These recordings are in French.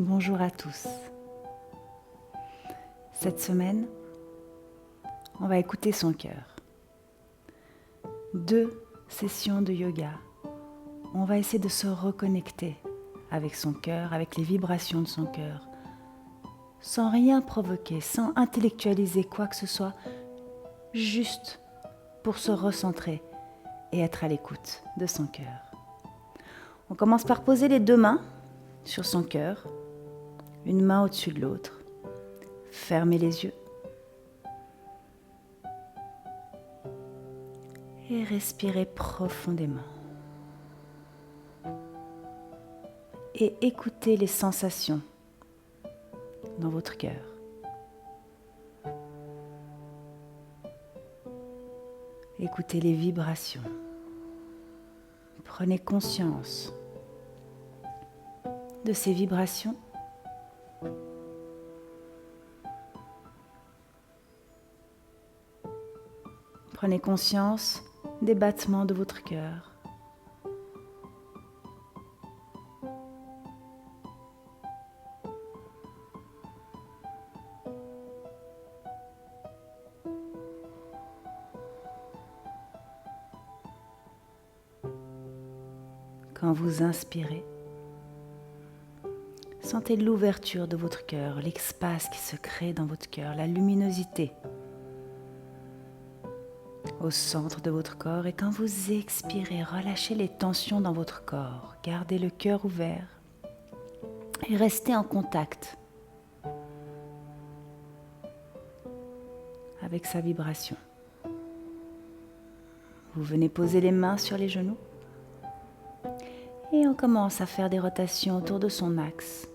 Bonjour à tous. Cette semaine, on va écouter son cœur. 2 sessions de yoga. On va essayer de se reconnecter avec son cœur, avec les vibrations de son cœur, sans rien provoquer, sans intellectualiser quoi que ce soit, juste pour se recentrer et être à l'écoute de son cœur. On commence par poser les 2 mains sur son cœur, une main au-dessus de l'autre. Fermez les yeux. Et respirez profondément. Et écoutez les sensations dans votre cœur. Écoutez les vibrations. Prenez conscience de ces vibrations. Prenez conscience des battements de votre cœur. Quand vous inspirez, sentez l'ouverture de votre cœur, l'espace qui se crée dans votre cœur, la luminosité au centre de votre corps. Et quand vous expirez, relâchez les tensions dans votre corps. Gardez le cœur ouvert et restez en contact avec sa vibration. Vous venez poser les mains sur les genoux et on commence à faire des rotations autour de son axe.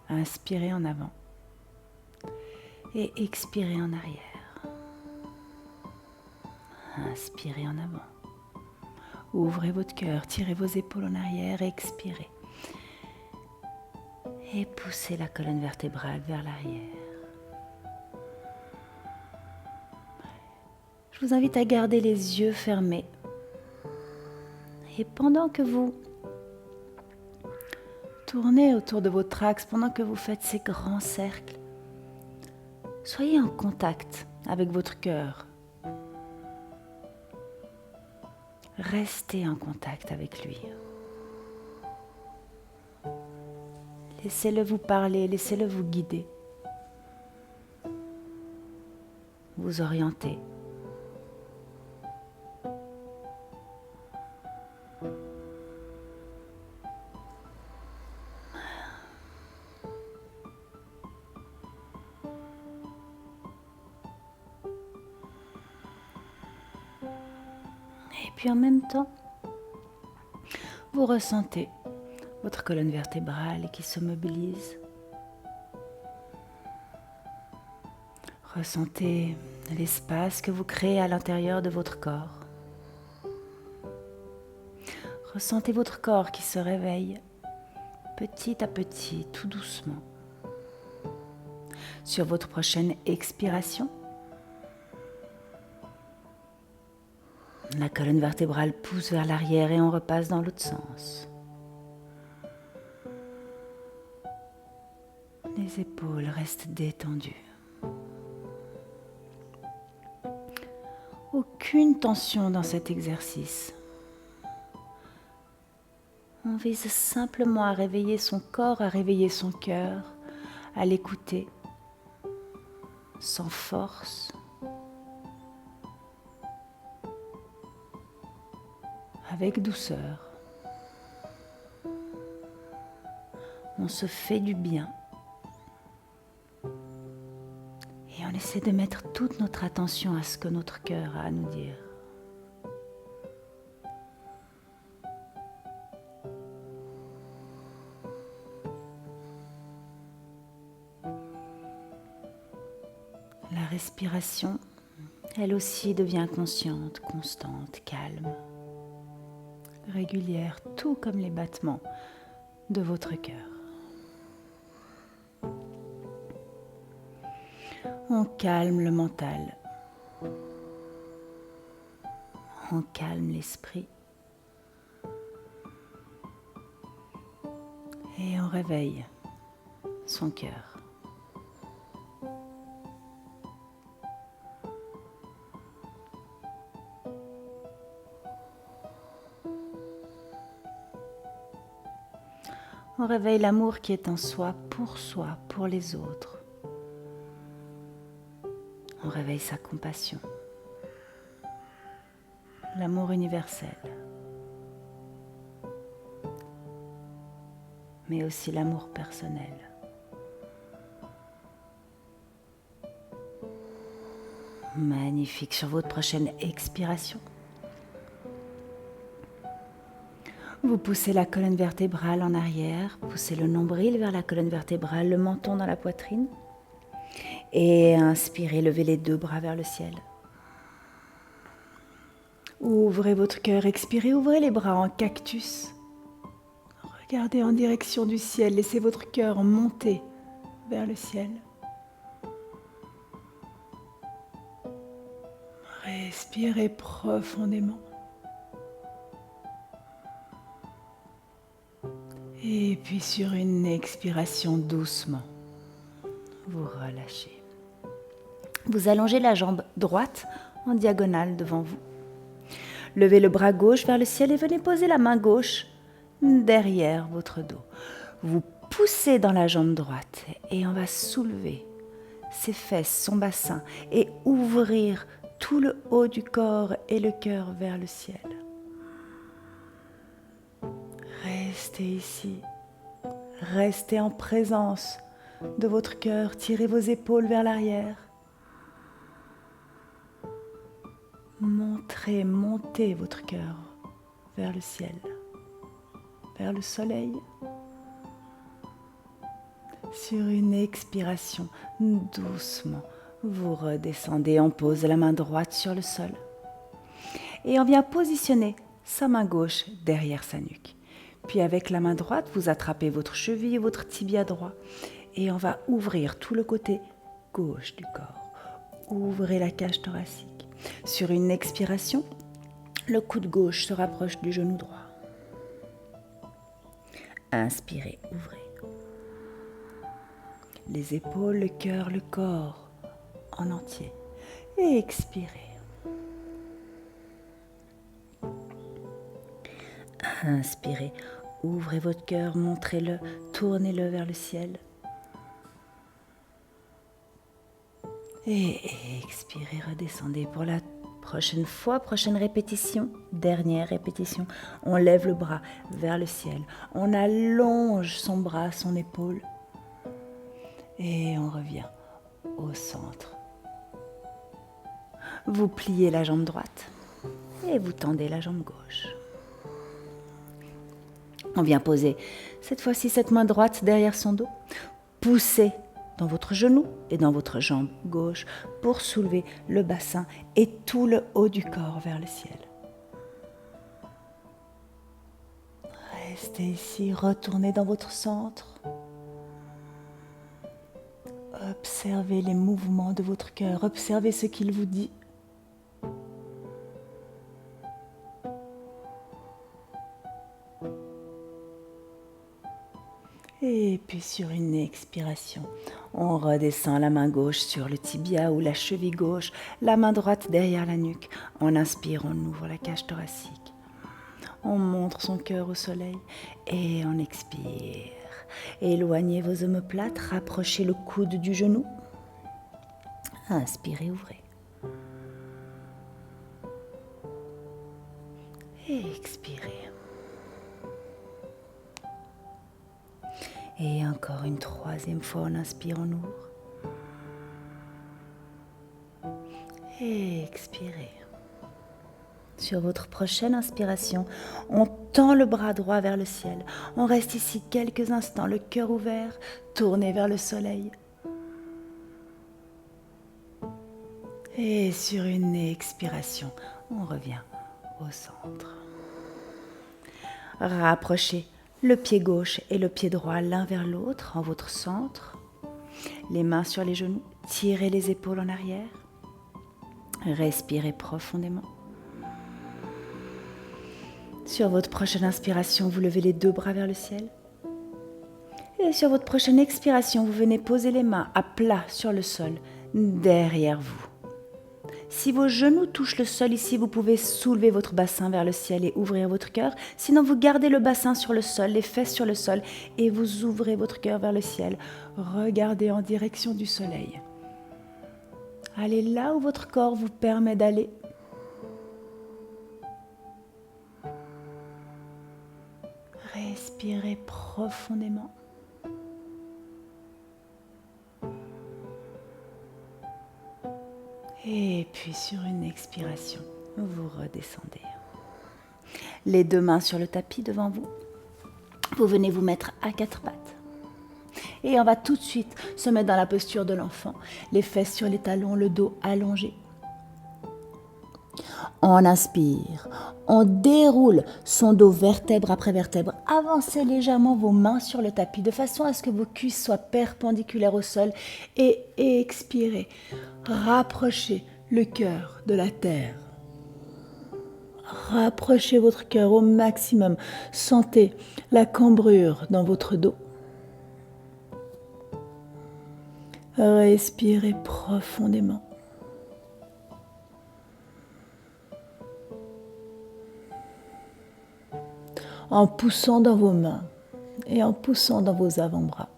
Inspirez en avant et expirez en arrière. Inspirez en avant. Ouvrez votre cœur, tirez vos épaules en arrière et expirez. Et poussez la colonne vertébrale vers l'arrière. Je vous invite à garder les yeux fermés. Et pendant que vous tournez autour de votre axe, pendant que vous faites ces grands cercles, soyez en contact avec votre cœur. Restez en contact avec lui. Laissez-le vous parler, laissez-le vous guider, vous orienter. Et puis en même temps, vous ressentez votre colonne vertébrale qui se mobilise. Ressentez l'espace que vous créez à l'intérieur de votre corps. Ressentez votre corps qui se réveille petit à petit, tout doucement. Sur votre prochaine expiration, la colonne vertébrale pousse vers l'arrière et on repasse dans l'autre sens. Les épaules restent détendues. Aucune tension dans cet exercice. On vise simplement à réveiller son corps, à réveiller son cœur, à l'écouter sans force, avec douceur. On se fait du bien. Et on essaie de mettre toute notre attention à ce que notre cœur a à nous dire. La respiration, elle aussi devient consciente, constante, calme, régulière, tout comme les battements de votre cœur. On calme le mental, on calme l'esprit et on réveille son cœur. On réveille l'amour qui est en soi, pour les autres. On réveille sa compassion, l'amour universel, mais aussi l'amour personnel. Magnifique. Sur votre prochaine expiration, vous poussez la colonne vertébrale en arrière, poussez le nombril vers la colonne vertébrale, le menton dans la poitrine. Et inspirez, levez les deux bras vers le ciel. Ouvrez votre cœur, expirez, ouvrez les bras en cactus. Regardez en direction du ciel, laissez votre cœur monter vers le ciel. Respirez profondément. Et puis sur une expiration doucement, vous relâchez. Vous allongez la jambe droite en diagonale devant vous. Levez le bras gauche vers le ciel et venez poser la main gauche derrière votre dos. Vous poussez dans la jambe droite et on va soulever ses fesses, son bassin et ouvrir tout le haut du corps et le cœur vers le ciel. Restez ici, restez en présence de votre cœur, tirez vos épaules vers l'arrière. Montez votre cœur vers le ciel, vers le soleil. Sur une expiration, doucement, vous redescendez, on pose la main droite sur le sol et on vient positionner sa main gauche derrière sa nuque. Puis avec la main droite, vous attrapez votre cheville et votre tibia droit et on va ouvrir tout le côté gauche du corps. Ouvrez la cage thoracique. Sur une expiration, le coude gauche se rapproche du genou droit. Inspirez, ouvrez. Les épaules, le cœur, le corps en entier. Et expirez. Inspirez, ouvrez votre cœur, montrez-le, tournez-le vers le ciel. Et expirez, redescendez pour la prochaine fois, prochaine répétition, dernière répétition. On lève le bras vers le ciel, on allonge son bras, son épaule et on revient au centre. Vous pliez la jambe droite et vous tendez la jambe gauche. On vient poser cette fois-ci cette main droite derrière son dos. Poussez dans votre genou et dans votre jambe gauche pour soulever le bassin et tout le haut du corps vers le ciel. Restez ici, retournez dans votre centre. Observez les mouvements de votre cœur, observez ce qu'il vous dit. Et puis sur une expiration, on redescend la main gauche sur le tibia ou la cheville gauche, la main droite derrière la nuque. On inspire, on ouvre la cage thoracique. On montre son cœur au soleil et on expire. Éloignez vos omoplates, rapprochez le coude du genou. Inspirez, ouvrez. Et expirez. Et encore une troisième fois, on inspire, on ouvre. Et expirez. Sur votre prochaine inspiration, on tend le bras droit vers le ciel. On reste ici quelques instants, le cœur ouvert, tourné vers le soleil. Et sur une expiration, on revient au centre. Rapprochez le pied gauche et le pied droit l'un vers l'autre en votre centre. Les mains sur les genoux, tirez les épaules en arrière. Respirez profondément. Sur votre prochaine inspiration, vous levez les deux bras vers le ciel. Et sur votre prochaine expiration, vous venez poser les mains à plat sur le sol, derrière vous. Si vos genoux touchent le sol ici, vous pouvez soulever votre bassin vers le ciel et ouvrir votre cœur. Sinon, vous gardez le bassin sur le sol, les fesses sur le sol, et vous ouvrez votre cœur vers le ciel. Regardez en direction du soleil. Allez là où votre corps vous permet d'aller. Respirez profondément. Et puis sur une expiration, vous redescendez. Les deux mains sur le tapis devant vous. Vous venez vous mettre à quatre pattes. Et on va tout de suite se mettre dans la posture de l'enfant. Les fesses sur les talons, le dos allongé. On inspire, on déroule son dos vertèbre après vertèbre. Avancez légèrement vos mains sur le tapis de façon à ce que vos cuisses soient perpendiculaires au sol. Et expirez, rapprochez le cœur de la terre. Rapprochez votre cœur au maximum. Sentez la cambrure dans votre dos. Respirez profondément. En poussant dans vos mains et en poussant dans vos avant-bras,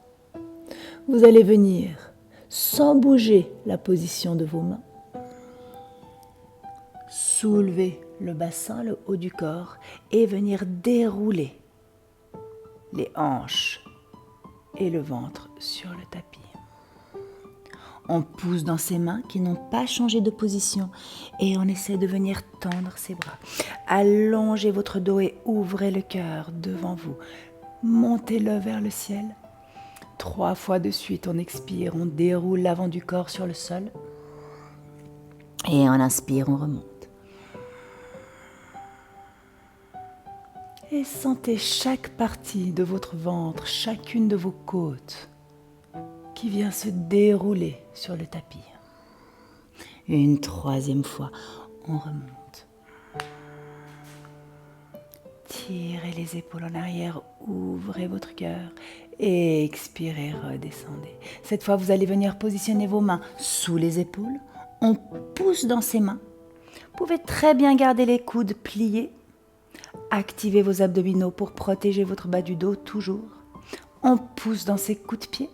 vous allez venir, sans bouger la position de vos mains, soulever le bassin, le haut du corps et venir dérouler les hanches et le ventre sur le tapis. On pousse dans ses mains qui n'ont pas changé de position et on essaie de venir tendre ses bras. Allongez votre dos et ouvrez le cœur devant vous. Montez-le vers le ciel. 3 fois de suite, on expire, on déroule l'avant du corps sur le sol. Et on inspire, on remonte. Et sentez chaque partie de votre ventre, chacune de vos côtes qui vient se dérouler sur le tapis. Une 3e fois, on remonte. Tirez les épaules en arrière, ouvrez votre cœur et expirez, redescendez. Cette fois, vous allez venir positionner vos mains sous les épaules. On pousse dans ses mains. Vous pouvez très bien garder les coudes pliés. Activez vos abdominaux pour protéger votre bas du dos toujours. On pousse dans ses coups de pied.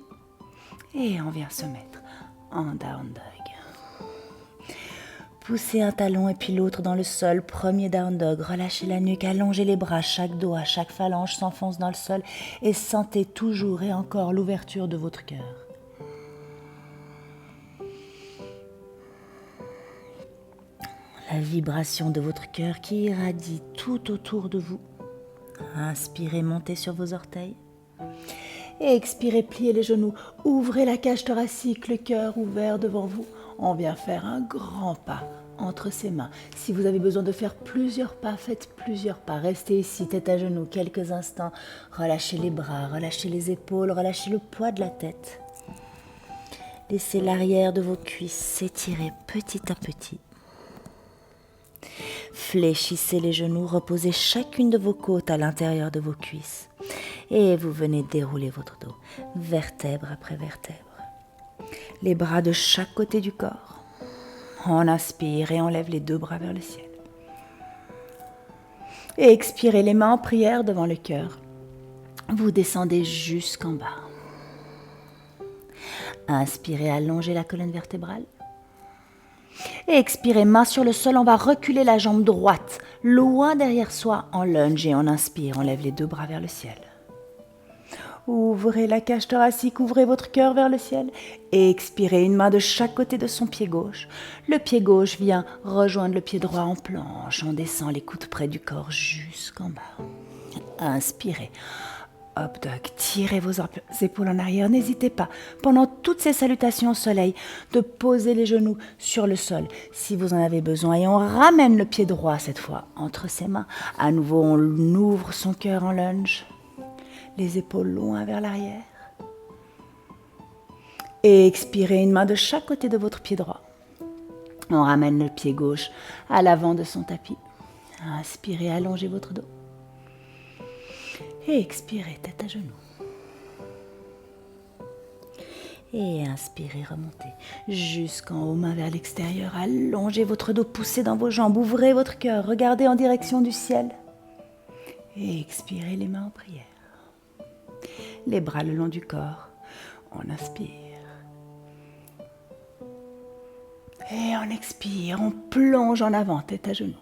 Et on vient se mettre en down dog. Poussez un talon et puis l'autre dans le sol. Premier down dog. Relâchez la nuque, allongez les bras. Chaque doigt, chaque phalange s'enfonce dans le sol. Et sentez toujours et encore l'ouverture de votre cœur. La vibration de votre cœur qui irradie tout autour de vous. Inspirez, montez sur vos orteils. Et expirez, pliez les genoux, ouvrez la cage thoracique, le cœur ouvert devant vous. On vient faire un grand pas entre ses mains. Si vous avez besoin de faire plusieurs pas, faites plusieurs pas. Restez ici, tête à genoux, quelques instants. Relâchez les bras, relâchez les épaules, relâchez le poids de la tête. Laissez l'arrière de vos cuisses s'étirer petit à petit. Fléchissez les genoux, reposez chacune de vos côtes à l'intérieur de vos cuisses. Et vous venez dérouler votre dos, vertèbre après vertèbre. Les bras de chaque côté du corps. On inspire et on lève les 2 bras vers le ciel. Et expirez les mains en prière devant le cœur. Vous descendez jusqu'en bas. Inspirez, allongez la colonne vertébrale. Et expirez, main sur le sol, on va reculer la jambe droite, loin derrière soi en lunge et on inspire, on lève les 2 bras vers le ciel. Ouvrez la cage thoracique, ouvrez votre cœur vers le ciel et expirez, une main de chaque côté de son pied gauche. Le pied gauche vient rejoindre le pied droit en planche, on descend les coudes près du corps jusqu'en bas. Inspirez. Up dog, tirez vos épaules en arrière, n'hésitez pas, pendant toutes ces salutations au soleil, de poser les genoux sur le sol, si vous en avez besoin. Et on ramène le pied droit cette fois, entre ses mains. À nouveau, on ouvre son cœur en lunge, les épaules loin vers l'arrière. Et expirez, une main de chaque côté de votre pied droit. On ramène le pied gauche à l'avant de son tapis. Inspirez, allongez votre dos. Et expirez, tête à genoux. Et inspirez, remontez jusqu'en haut, main vers l'extérieur. Allongez votre dos, poussez dans vos jambes, ouvrez votre cœur, regardez en direction du ciel. Et expirez les mains en prière. Les bras le long du corps. On inspire. Et on expire, on plonge en avant, tête à genoux.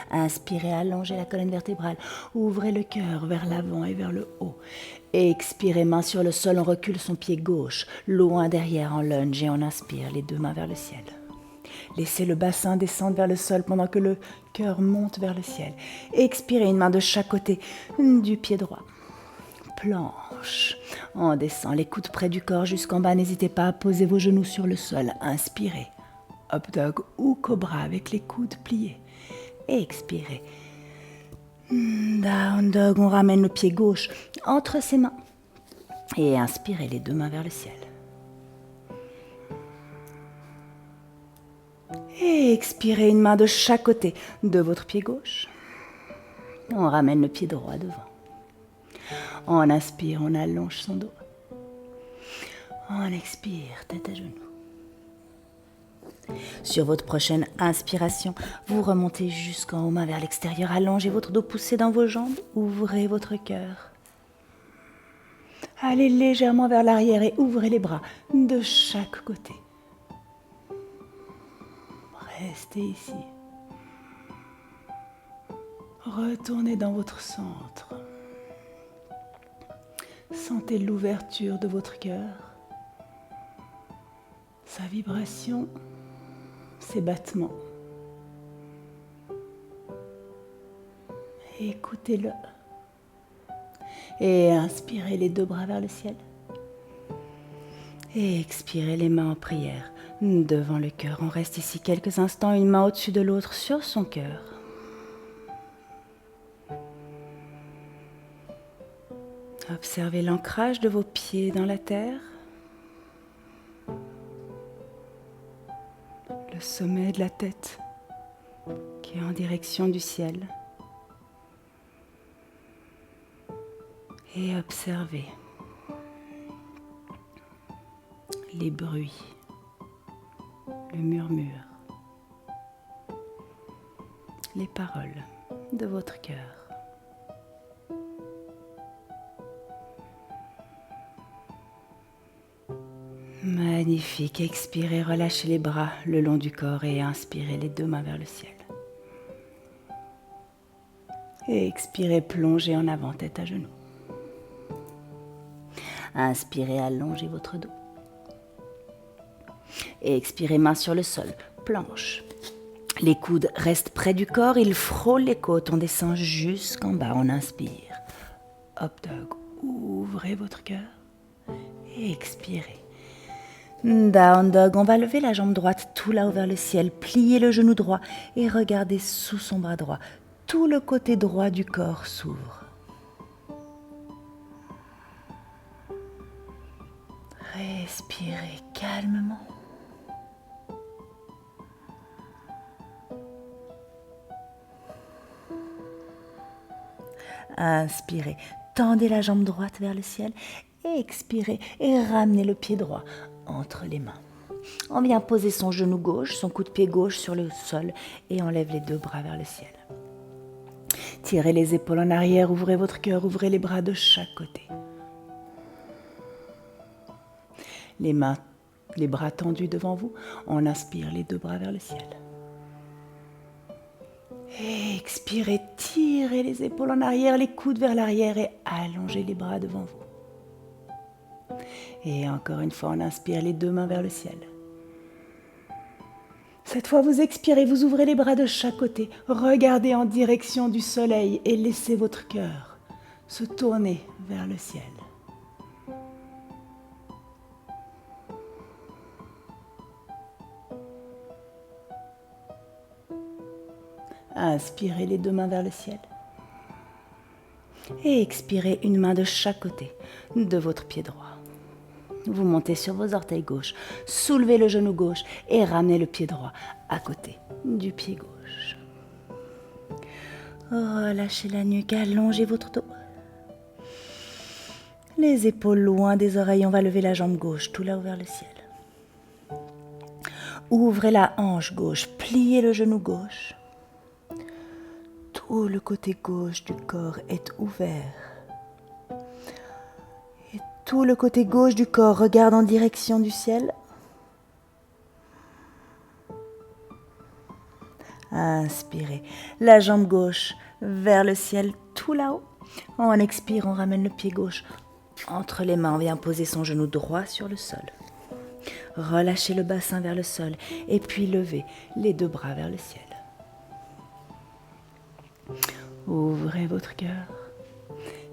Inspirez, allongez la colonne vertébrale. Ouvrez le cœur vers l'avant et vers le haut. Expirez, main sur le sol, on recule son pied gauche, loin derrière en lunge et on inspire, les deux mains vers le ciel. Laissez le bassin descendre vers le sol pendant que le cœur monte vers le ciel. Expirez, une main de chaque côté du pied droit. Planche. On descend les coudes près du corps jusqu'en bas. N'hésitez pas à poser vos genoux sur le sol. Inspirez. Up dog ou cobra avec les coudes pliés. Expirez. Down dog, on ramène le pied gauche entre ses mains. Et inspirez, les deux mains vers le ciel. Et expirez, une main de chaque côté de votre pied gauche. On ramène le pied droit devant. On inspire, on allonge son dos. On expire, tête à genoux. Sur votre prochaine inspiration, vous remontez jusqu'en haut, main vers l'extérieur. Allongez votre dos, poussez dans vos jambes. Ouvrez votre cœur. Allez légèrement vers l'arrière et ouvrez les bras de chaque côté. Restez ici. Retournez dans votre centre. Sentez l'ouverture de votre cœur, sa vibration, ses battements. Écoutez-le. Et inspirez les deux bras vers le ciel. Et expirez les mains en prière devant le cœur. On reste ici quelques instants, une main au-dessus de l'autre sur son cœur. Observez l'ancrage de vos pieds dans la terre. Le sommet de la tête qui est en direction du ciel. Et observez les bruits, le murmure, les paroles de votre cœur. Magnifique, expirez, relâchez les bras le long du corps et inspirez les deux mains vers le ciel. Et expirez, plongez en avant, tête à genoux. Inspirez, allongez votre dos. Et expirez, main sur le sol, planche. Les coudes restent près du corps, ils frôlent les côtes, on descend jusqu'en bas, on inspire. Up dog, ouvrez votre cœur et expirez. Down dog, on va lever la jambe droite tout là-haut vers le ciel, plier le genou droit et regardez sous son bras droit. Tout le côté droit du corps s'ouvre. Respirez calmement. Inspirez, tendez la jambe droite vers le ciel. Expirez et ramenez le pied droit entre les mains. On vient poser son genou gauche, son coup de pied gauche sur le sol et on lève les deux bras vers le ciel. Tirez les épaules en arrière, ouvrez votre cœur, ouvrez les bras de chaque côté. Les mains, les bras tendus devant vous, on inspire les deux bras vers le ciel. Expirez, tirez les épaules en arrière, les coudes vers l'arrière et allongez les bras devant vous. Et encore une fois, on inspire les deux mains vers le ciel. Cette fois, vous expirez, vous ouvrez les bras de chaque côté, regardez en direction du soleil et laissez votre cœur se tourner vers le ciel. Inspirez les deux mains vers le ciel. Et expirez une main de chaque côté de votre pied droit. Vous montez sur vos orteils gauches, soulevez le genou gauche et ramenez le pied droit à côté du pied gauche. Relâchez la nuque, allongez votre dos. Les épaules loin des oreilles, on va lever la jambe gauche, tout là-haut vers le ciel. Ouvrez la hanche gauche, pliez le genou gauche. Tout le côté gauche du corps est ouvert. Et tout le côté gauche du corps regarde en direction du ciel. Inspirez, la jambe gauche vers le ciel, tout là-haut. En expirant, on ramène le pied gauche entre les mains. On vient poser son genou droit sur le sol. Relâchez le bassin vers le sol et puis levez les deux bras vers le ciel. Ouvrez votre cœur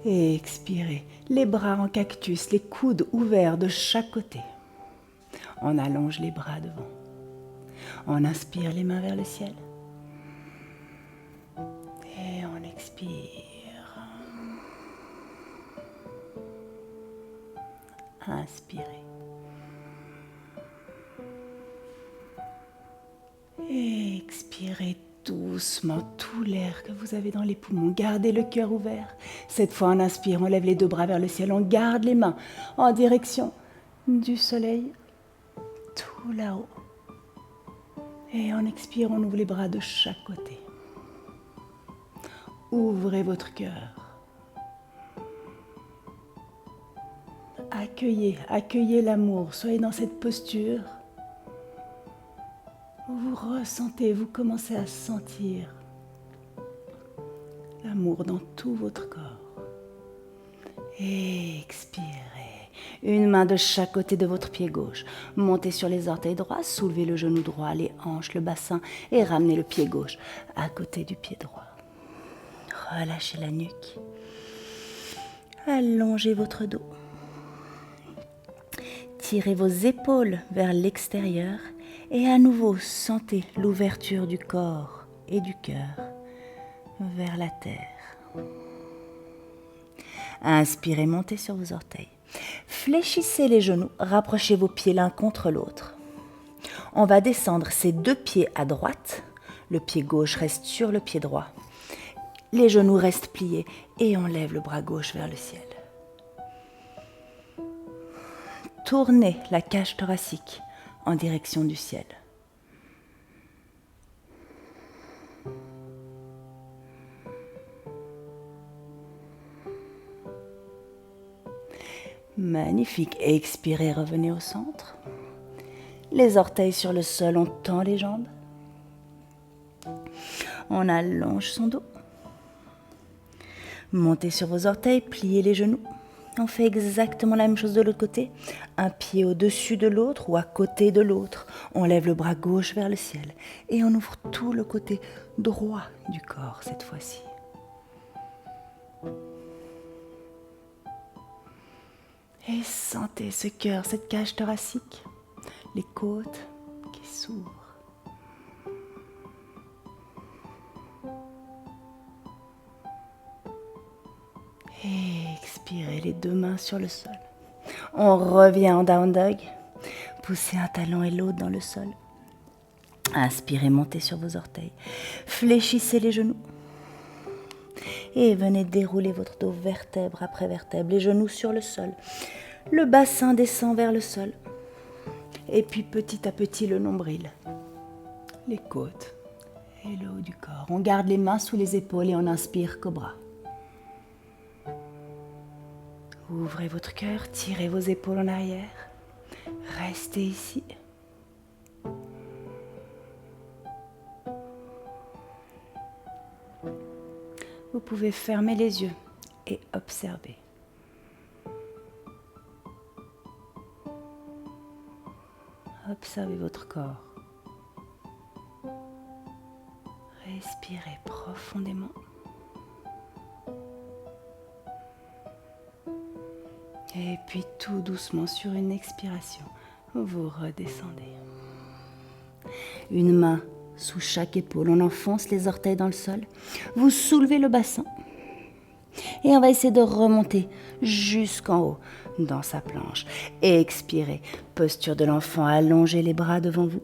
et expirez, les bras en cactus, les coudes ouverts de chaque côté. On allonge les bras devant. On inspire les mains vers le ciel. Et on expire. Inspirez. Et expirez doucement tout l'air que vous avez dans les poumons. Gardez le cœur ouvert. Cette fois, on inspire, on lève les deux bras vers le ciel. On garde les mains en direction du soleil, tout là-haut. Et on expire, on ouvre les bras de chaque côté. Ouvrez votre cœur. Accueillez l'amour. Soyez dans cette posture. Vous ressentez, vous commencez à sentir l'amour dans tout votre corps. Et expirez. Une main de chaque côté de votre pied gauche. Montez sur les orteils droits, soulevez le genou droit, les hanches, le bassin et ramenez le pied gauche à côté du pied droit. Relâchez la nuque. Allongez votre dos. Tirez vos épaules vers l'extérieur et à nouveau sentez l'ouverture du corps et du cœur vers la terre. Inspirez, montez sur vos orteils. Fléchissez les genoux, rapprochez vos pieds l'un contre l'autre. On va descendre ces deux pieds à droite. Le pied gauche reste sur le pied droit. Les genoux restent pliés et on lève le bras gauche vers le ciel. Tournez la cage thoracique en direction du ciel. Magnifique. Expirez, revenez au centre. Les orteils sur le sol, on tend les jambes. On allonge son dos. Montez sur vos orteils, pliez les genoux. On fait exactement la même chose de l'autre côté. Un pied au-dessus de l'autre ou à côté de l'autre. On lève le bras gauche vers le ciel. Et on ouvre tout le côté droit du corps cette fois-ci. Et sentez ce cœur, cette cage thoracique. Les côtes qui s'ouvrent. Et expirez les deux mains sur le sol. On revient en down dog. Poussez un talon et l'autre dans le sol. Inspirez, montez sur vos orteils. Fléchissez les genoux. Et venez dérouler votre dos vertèbre après vertèbre. Les genoux sur le sol. Le bassin descend vers le sol. Et puis petit à petit le nombril. Les côtes et le haut du corps. On garde les mains sous les épaules et on inspire cobra. Ouvrez votre cœur, tirez vos épaules en arrière. Restez ici. Vous pouvez fermer les yeux et observer. Observez votre corps. Respirez profondément. Et puis tout doucement sur une expiration, vous redescendez. Une main sous chaque épaule, on enfonce les orteils dans le sol. Vous soulevez le bassin. Et on va essayer de remonter jusqu'en haut dans sa planche. Et expirez, posture de l'enfant, allongez les bras devant vous.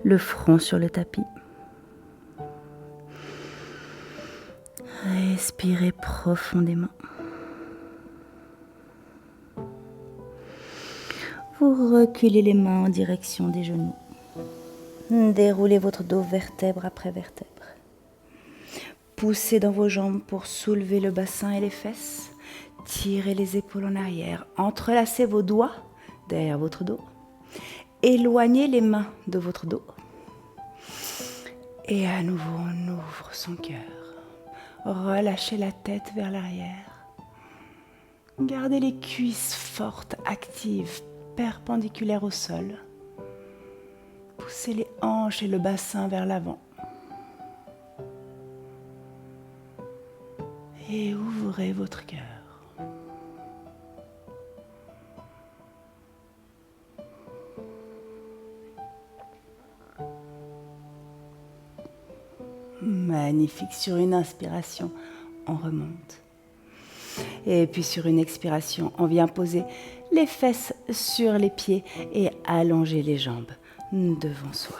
Le front sur le tapis. Respirez. Inspirez profondément. Vous reculez les mains en direction des genoux. Déroulez votre dos vertèbre après vertèbre. Poussez dans vos jambes pour soulever le bassin et les fesses. Tirez les épaules en arrière. Entrelacez vos doigts derrière votre dos. Éloignez les mains de votre dos. Et à nouveau, on ouvre son cœur. Relâchez la tête vers l'arrière. Gardez les cuisses fortes, actives, perpendiculaires au sol. Poussez les hanches et le bassin vers l'avant. Et ouvrez votre cœur. Magnifique. Sur une inspiration, on remonte. Et puis sur une expiration, on vient poser les fesses sur les pieds et allonger les jambes devant soi.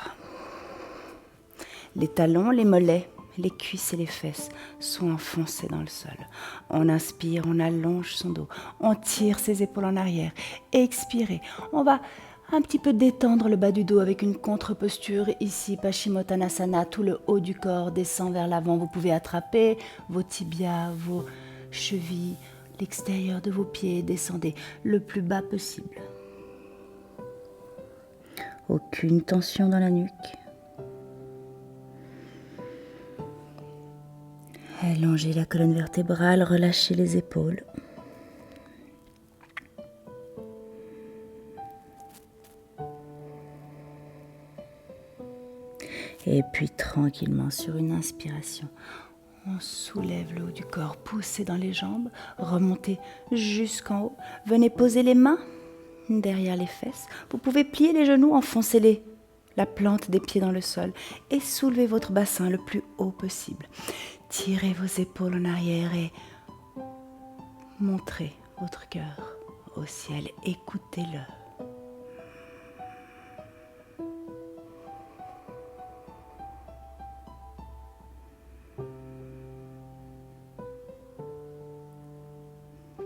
Les talons, les mollets, les cuisses et les fesses sont enfoncés dans le sol. On inspire, on allonge son dos, on tire ses épaules en arrière. Expirez, on va un petit peu détendre le bas du dos avec une contre-posture. Ici, Paschimottanasana, tout le haut du corps descend vers l'avant. Vous pouvez attraper vos tibias, vos chevilles, l'extérieur de vos pieds. Descendez le plus bas possible. Aucune tension dans la nuque. Allongez la colonne vertébrale, relâchez les épaules. Et puis tranquillement, sur une inspiration, on soulève le haut du corps, poussez dans les jambes, remontez jusqu'en haut. Venez poser les mains derrière les fesses. Vous pouvez plier les genoux, enfoncer la plante des pieds dans le sol et soulevez votre bassin le plus haut possible. Tirez vos épaules en arrière et montrez votre cœur au ciel. Écoutez-le.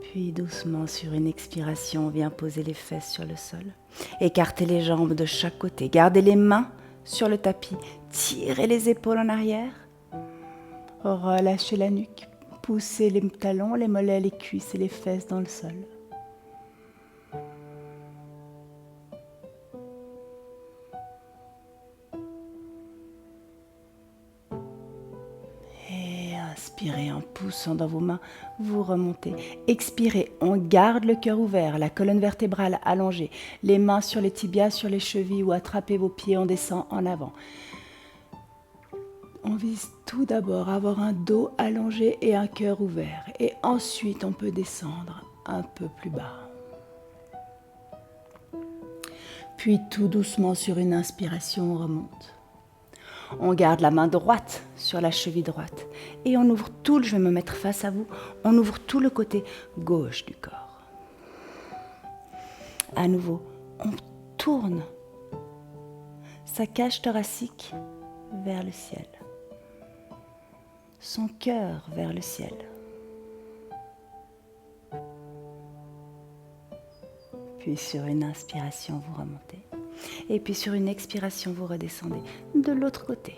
Puis doucement, sur une expiration, on vient poser les fesses sur le sol. Écartez les jambes de chaque côté. Gardez les mains sur le tapis. Tirez les épaules en arrière. Relâchez la nuque. Poussez les talons, les mollets, les cuisses et les fesses dans le sol. Inspirez en poussant dans vos mains, vous remontez. Expirez, on garde le cœur ouvert, la colonne vertébrale allongée, les mains sur les tibias, sur les chevilles ou attrapez vos pieds, on descend en avant. On vise tout d'abord à avoir un dos allongé et un cœur ouvert. Et ensuite, on peut descendre un peu plus bas. Puis tout doucement, sur une inspiration, on remonte. On garde la main droite sur la cheville droite et on ouvre tout, je vais me mettre face à vous, on ouvre tout le côté gauche du corps. À nouveau, on tourne sa cage thoracique vers le ciel, son cœur vers le ciel. Puis sur une inspiration, vous remontez. Et puis sur une expiration, vous redescendez de l'autre côté.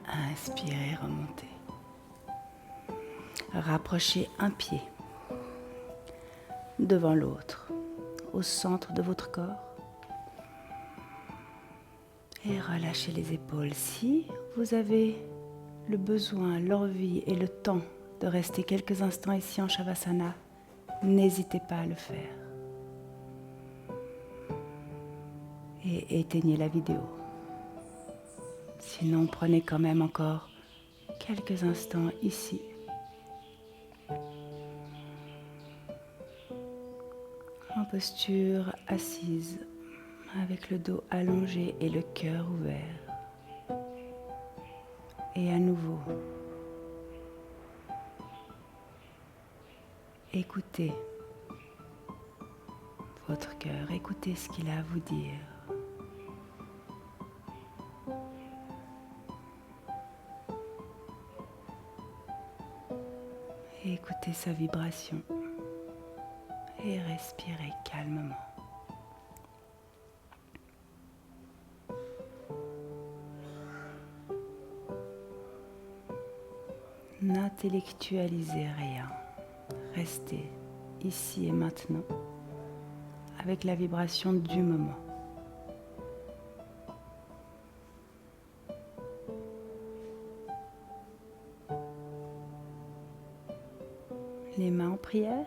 Inspirez, remontez. Rapprochez un pied devant l'autre, au centre de votre corps. Et relâchez les épaules. Si vous avez le besoin, l'envie et le temps de rester quelques instants ici en Shavasana, n'hésitez pas à le faire. Et éteignez la vidéo. Sinon, prenez quand même encore quelques instants ici. En posture assise, avec le dos allongé et le cœur ouvert. Et à nouveau, Écoutez votre cœur, écoutez ce qu'il a à vous dire. Et écoutez sa vibration et respirez calmement. N'intellectualisez rien, restez ici et maintenant avec la vibration du moment. Les mains en prière.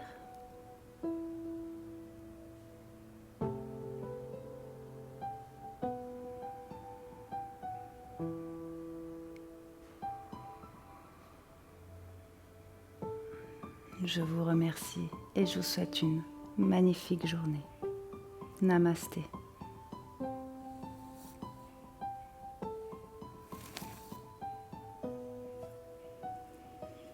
Je vous remercie et je vous souhaite une magnifique journée. Namasté.